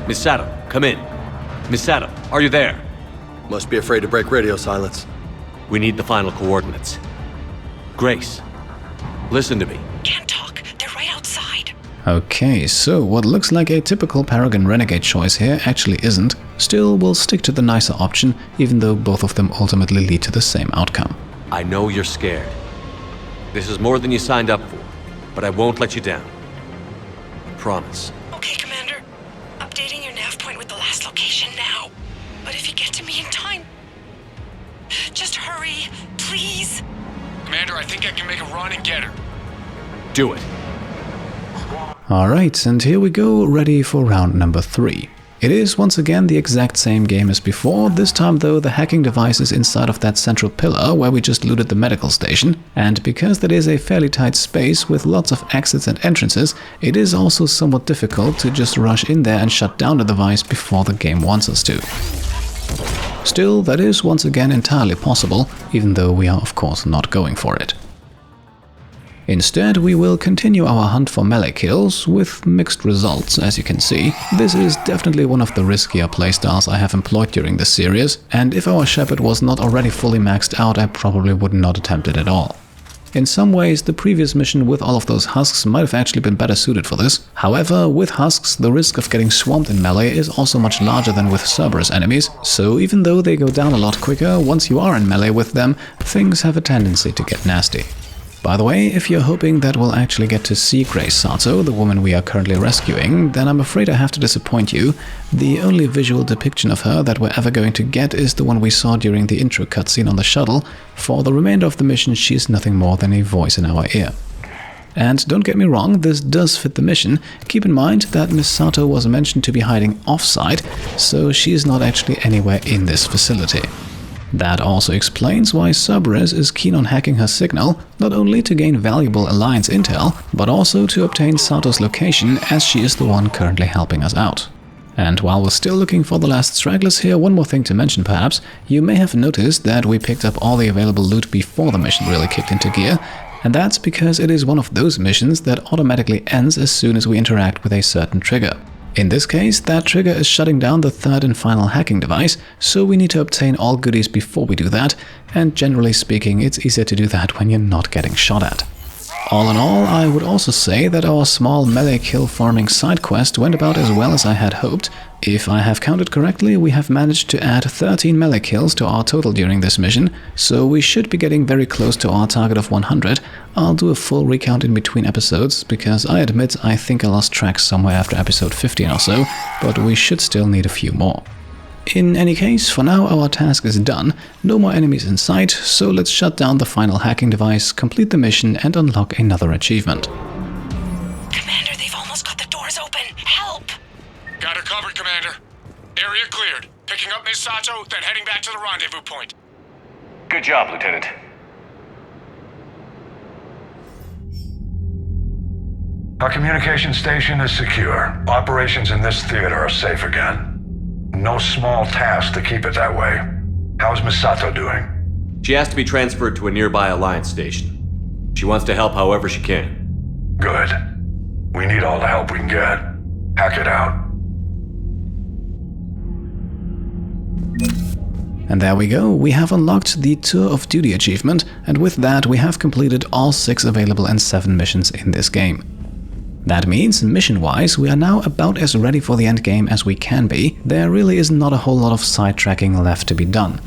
[SPEAKER 5] Miss Sato, come in. Miss Sato, are you there?
[SPEAKER 15] Must be afraid to break radio silence.
[SPEAKER 5] We need the final coordinates. Grace, listen to me.
[SPEAKER 6] Can't talk. They're right outside.
[SPEAKER 1] Okay, so what looks like a typical Paragon Renegade choice here actually isn't. Still, we'll stick to the nicer option, even though both of them ultimately lead to the same outcome.
[SPEAKER 5] I know you're scared. This is more than you signed up for, but I won't let you down. I promise.
[SPEAKER 6] Okay, Commander. Updating your nav point with the last location now. But if you get to me in time, just hurry, please.
[SPEAKER 21] Commander, I think I can make a run and get her.
[SPEAKER 5] Do it.
[SPEAKER 1] Alright, and here we go, ready for round number 3. It is once again the exact same game as before, this time though the hacking device is inside of that central pillar where we just looted the medical station, and because that is a fairly tight space with lots of exits and entrances, it is also somewhat difficult to just rush in there and shut down the device before the game wants us to. Still, that is once again entirely possible, even though we are of course not going for it. Instead, we will continue our hunt for melee kills, with mixed results, as you can see. This is definitely one of the riskier playstyles I have employed during this series, and if our Shepard was not already fully maxed out, I probably would not attempt it at all. In some ways, the previous mission with all of those husks might have actually been better suited for this. However, with husks, the risk of getting swamped in melee is also much larger than with Cerberus enemies, so even though they go down a lot quicker, once you are in melee with them, things have a tendency to get nasty. By the way, if you're hoping that we'll actually get to see Grace Sato, the woman we are currently rescuing, then I'm afraid I have to disappoint you. The only visual depiction of her that we're ever going to get is the one we saw during the intro cutscene on the shuttle. For the remainder of the mission, she's nothing more than a voice in our ear. And don't get me wrong, this does fit the mission. Keep in mind that Miss Sato was mentioned to be hiding off-site, so she is not actually anywhere in this facility. That also explains why Cerberus is keen on hacking her signal, not only to gain valuable Alliance intel, but also to obtain Sato's location, as she is the one currently helping us out. And while we're still looking for the last stragglers here, one more thing to mention perhaps. You may have noticed that we picked up all the available loot before the mission really kicked into gear, and that's because it is one of those missions that automatically ends as soon as we interact with a certain trigger. In this case, that trigger is shutting down the third and final hacking device, so we need to obtain all goodies before we do that, and generally speaking, it's easier to do that when you're not getting shot at. All in all, I would also say that our small melee kill farming side quest went about as well as I had hoped. If I have counted correctly, we have managed to add 13 melee kills to our total during this mission, so we should be getting very close to our target of 100. I'll do a full recount in between episodes, because I admit I think I lost track somewhere after episode 15 or so, but we should still need a few more. In any case, for now our task is done, no more enemies in sight, so let's shut down the final hacking device, complete the mission and unlock another achievement.
[SPEAKER 6] Commander, they've almost got the doors open. Help!
[SPEAKER 21] Got her covered, Commander. Area cleared. Picking up Miss Sato, then heading back to the rendezvous point.
[SPEAKER 19] Good job, Lieutenant.
[SPEAKER 17] Our communication station is secure. Operations in this theater are safe again. No small task to keep it that way. How's Miss Sato doing?
[SPEAKER 5] She has to be transferred to a nearby Alliance station. She wants to help however she can.
[SPEAKER 17] Good. We need all the help we can get. Hack it out.
[SPEAKER 1] And there we go, we have unlocked the Tour of Duty achievement, and with that we have completed all 6 available and 7 missions in this game. That means, mission-wise, we are now about as ready for the endgame as we can be. There really is not a whole lot of sidetracking left to be done.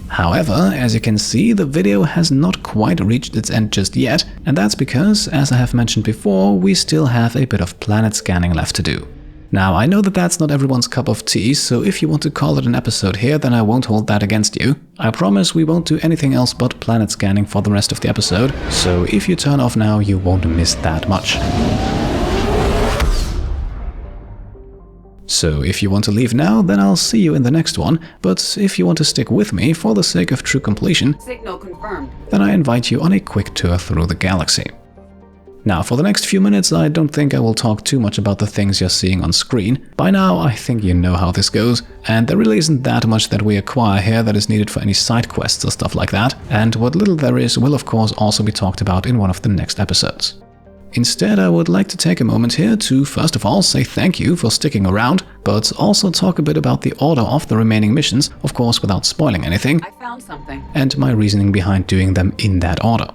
[SPEAKER 1] However, as you can see, the video has not quite reached its end just yet, and that's because, as I have mentioned before, we still have a bit of planet scanning left to do. Now, I know that that's not everyone's cup of tea, so if you want to call it an episode here, then I won't hold that against you. I promise we won't do anything else but planet scanning for the rest of the episode, so if you turn off now, you won't miss that much. So if you want to leave now, then I'll see you in the next one, but if you want to stick with me for the sake of true completion,
[SPEAKER 8] Signal confirmed.
[SPEAKER 1] Then I invite you on a quick tour through the galaxy. Now, for the next few minutes, I don't think I will talk too much about the things you're seeing on screen. By now, I think you know how this goes, and there really isn't that much that we acquire here that is needed for any side quests or stuff like that, and what little there is will of course also be talked about in one of the next episodes. Instead, I would like to take a moment here to first of all say thank you for sticking around, but also talk a bit about the order of the remaining missions, of course without spoiling anything,
[SPEAKER 8] I found something.
[SPEAKER 1] and my reasoning behind doing them in that order.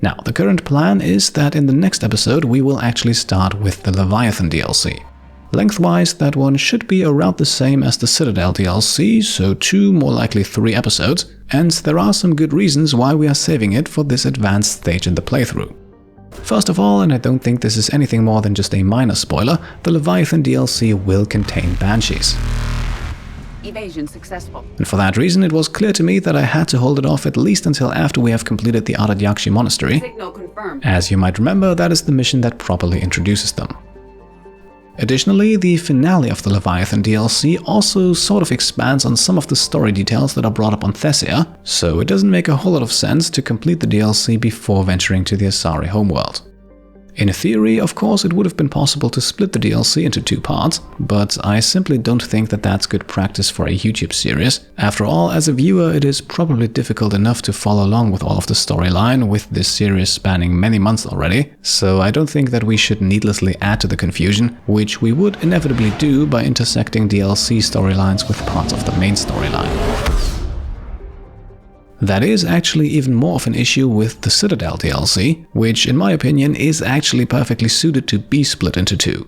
[SPEAKER 1] Now, the current plan is that in the next episode we will actually start with the Leviathan DLC. Lengthwise, that one should be around the same as the Citadel DLC, so 2, more likely 3 episodes, and there are some good reasons why we are saving it for this advanced stage in the playthrough. First of all, and I don't think this is anything more than just a minor spoiler, the Leviathan DLC will contain Banshees.
[SPEAKER 8] Evasion successful.
[SPEAKER 1] And for that reason, it was clear to me that I had to hold it off at least until after we have completed the Ardadyakshi Monastery.
[SPEAKER 8] Signal confirmed.
[SPEAKER 1] As you might remember, that is the mission that properly introduces them. Additionally, the finale of the Leviathan DLC also sort of expands on some of the story details that are brought up on Thessia, so it doesn't make a whole lot of sense to complete the DLC before venturing to the Asari homeworld. In theory, of course, it would have been possible to split the DLC into 2 parts, but I simply don't think that that's good practice for a YouTube series. After all, as a viewer, it is probably difficult enough to follow along with all of the storyline, with this series spanning many months already, so I don't think that we should needlessly add to the confusion, which we would inevitably do by intersecting DLC storylines with parts of the main storyline. That is actually even more of an issue with the Citadel DLC, which in my opinion is actually perfectly suited to be split into two.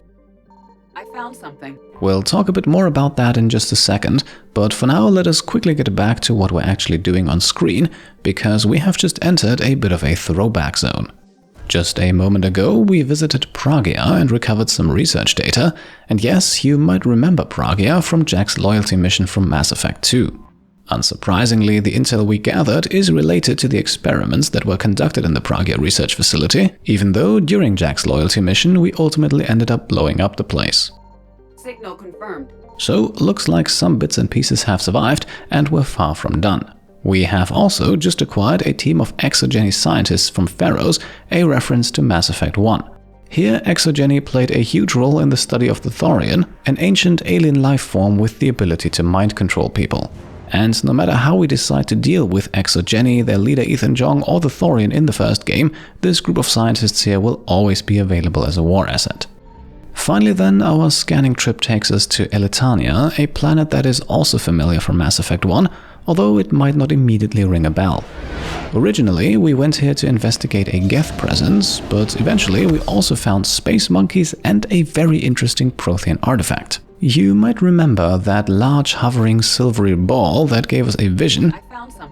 [SPEAKER 8] I found something.
[SPEAKER 1] We'll talk a bit more about that in just a second, but for now let us quickly get back to what we're actually doing on screen, because we have just entered a bit of a throwback zone. Just a moment ago, we visited Pragia and recovered some research data, and yes, you might remember Pragia from Jack's loyalty mission from Mass Effect 2. Unsurprisingly, the intel we gathered is related to the experiments that were conducted in the Pragia research facility, even though during Jack's loyalty mission we ultimately ended up blowing up the place.
[SPEAKER 8] Signal confirmed.
[SPEAKER 1] So, looks like some bits and pieces have survived, and we're far from done. We have also just acquired a team of Exogeny scientists from Pharaohs, a reference to Mass Effect 1. Here, Exogeny played a huge role in the study of the Thorian, an ancient alien life form with the ability to mind control people. And no matter how we decide to deal with Exogeny, their leader Ethan Jong, or the Thorian in the first game, this group of scientists here will always be available as a war asset. Finally then, our scanning trip takes us to Elitania, a planet that is also familiar from Mass Effect 1, although it might not immediately ring a bell. Originally, we went here to investigate a Geth presence, but eventually we also found space monkeys and a very interesting Prothean artifact. You might remember that large hovering silvery ball that gave us a vision,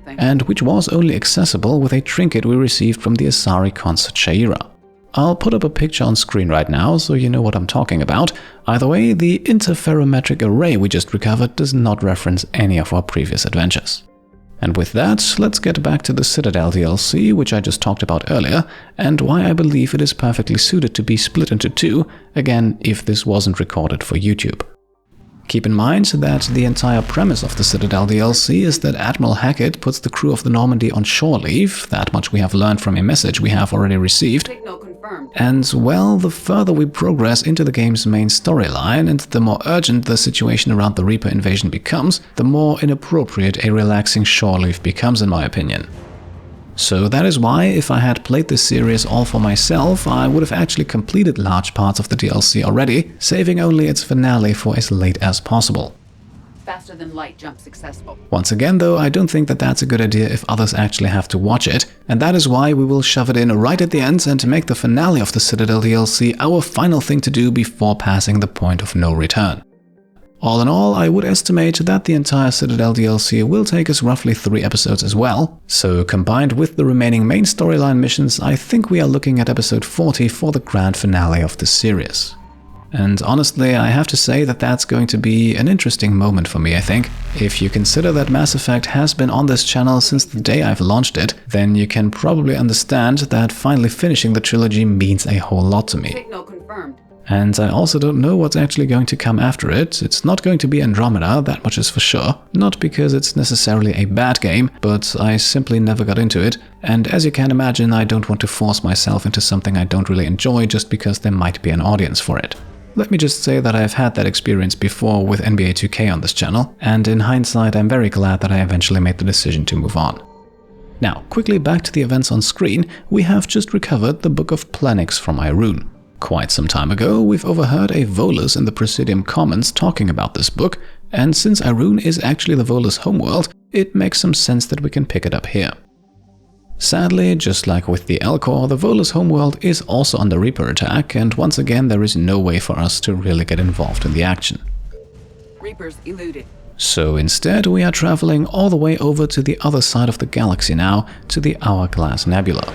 [SPEAKER 1] and which was only accessible with a trinket we received from the Asari consort Shaira. I'll put up a picture on screen right now so you know what I'm talking about. Either way, the interferometric array we just recovered does not reference any of our previous adventures. And with that, let's get back to the Citadel DLC, which I just talked about earlier, and why I believe it is perfectly suited to be split into two, again, if this wasn't recorded for YouTube. Keep in mind that the entire premise of the Citadel DLC is that Admiral Hackett puts the crew of the Normandy on shore leave, that much we have learned from a message we have already received. And, well, the further we progress into the game's main storyline and the more urgent the situation around the Reaper invasion becomes, the more inappropriate a relaxing shore leave becomes, in my opinion. So that is why, if I had played this series all for myself, I would have actually completed large parts of the DLC already, saving only its finale for as late as possible.
[SPEAKER 8] Faster than light jump successful.
[SPEAKER 1] Once again though, I don't think that that's a good idea if others actually have to watch it, and that is why we will shove it in right at the end and make the finale of the Citadel DLC our final thing to do before passing the point of no return. All in all, I would estimate that the entire Citadel DLC will take us roughly 3 episodes as well, so combined with the remaining main storyline missions, I think we are looking at episode 40 for the grand finale of this series. And honestly, I have to say that that's going to be an interesting moment for me, I think. If you consider that Mass Effect has been on this channel since the day I've launched it, then you can probably understand that finally finishing the trilogy means a whole lot to me.
[SPEAKER 8] Signal confirmed.
[SPEAKER 1] And I also don't know what's actually going to come after it. It's not going to be Andromeda, that much is for sure. Not because it's necessarily a bad game, but I simply never got into it. And as you can imagine, I don't want to force myself into something I don't really enjoy just because there might be an audience for it. Let me just say that I've had that experience before with NBA 2K on this channel, and in hindsight I'm very glad that I eventually made the decision to move on. Now, quickly back to the events on screen, we have just recovered the Book of Planix from Irune. Quite some time ago, we've overheard a Volus in the Presidium Commons talking about this book, and since Irune is actually the Volus homeworld, it makes some sense that we can pick it up here. Sadly, just like with the Elcor, the Volus homeworld is also under Reaper attack, and once again there is no way for us to really get involved in the action.
[SPEAKER 8] Reapers eluded.
[SPEAKER 1] So instead we are traveling all the way over to the other side of the galaxy now, to the Hourglass Nebula.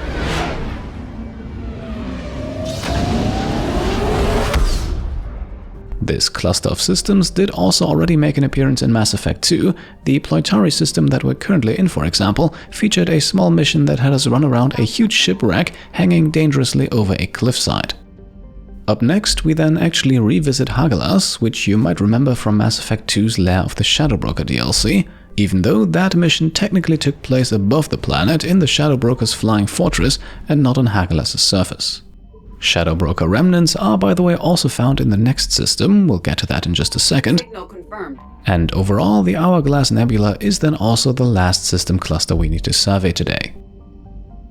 [SPEAKER 1] This cluster of systems did also already make an appearance in Mass Effect 2. The Ploitari system that we're currently in, for example, featured a small mission that had us run around a huge shipwreck hanging dangerously over a cliffside. Up next, we then actually revisit Hagelas, which you might remember from Mass Effect 2's Lair of the Shadowbroker DLC, even though that mission technically took place above the planet in the Shadowbroker's flying fortress and not on Hagelas' surface. Shadowbroker remnants are, by the way, also found in the next system, we'll get to that in just a second.
[SPEAKER 8] Signal confirmed.
[SPEAKER 1] And overall, the Hourglass Nebula is then also the last system cluster we need to survey today.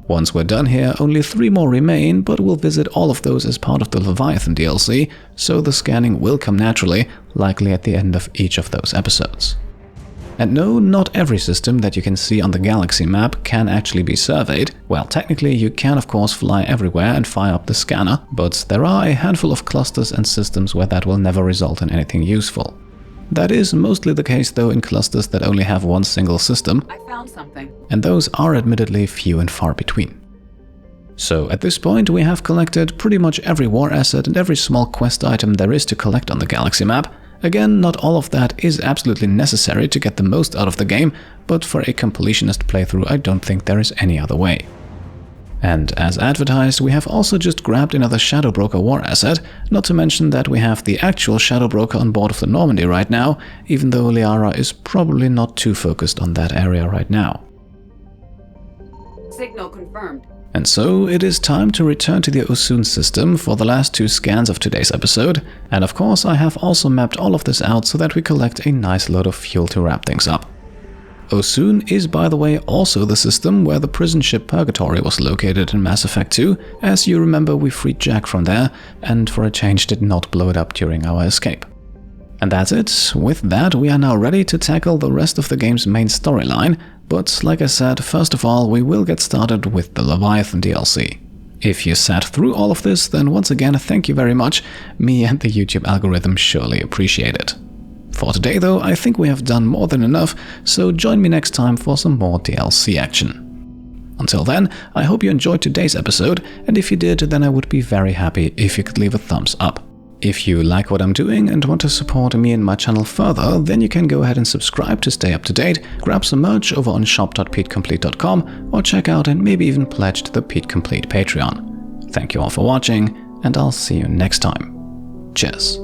[SPEAKER 1] Once we're done here, only 3 more remain, but we'll visit all of those as part of the Leviathan DLC, so the scanning will come naturally, likely at the end of each of those episodes. And no, not every system that you can see on the galaxy map can actually be surveyed. Well, technically you can of course fly everywhere and fire up the scanner, but there are a handful of clusters and systems where that will never result in anything useful. That is mostly the case though in clusters that only have one single system.
[SPEAKER 8] I found something.
[SPEAKER 1] And those are admittedly few and far between. So at this point we have collected pretty much every war asset and every small quest item there is to collect on the galaxy map. Again, not all of that is absolutely necessary to get the most out of the game, but for a completionist playthrough I don't think there is any other way. And as advertised, we have also just grabbed another Shadow Broker war asset, not to mention that we have the actual Shadow Broker on board of the Normandy right now, even though Liara is probably not too focused on that area right now.
[SPEAKER 8] Signal confirmed.
[SPEAKER 1] And so it is time to return to the Osun system for the last 2 scans of today's episode, and of course I have also mapped all of this out so that we collect a nice load of fuel to wrap things up. Osun is, by the way, also the system where the prison ship Purgatory was located in Mass Effect 2. As you remember, we freed Jack from there, and for a change did not blow it up during our escape. And that's it. With that, we are now ready to tackle the rest of the game's main storyline, but like I said, first of all, we will get started with the Leviathan DLC. If you sat through all of this, then once again, thank you very much. Me and the YouTube algorithm surely appreciate it. For today though, I think we have done more than enough, so join me next time for some more DLC action. Until then, I hope you enjoyed today's episode, and if you did, then I would be very happy if you could leave a thumbs up. If you like what I'm doing and want to support me and my channel further, then you can go ahead and subscribe to stay up to date, grab some merch over on shop.petecomplete.com, or check out and maybe even pledge to the Pete Complete Patreon. Thank you all for watching, and I'll see you next time. Cheers.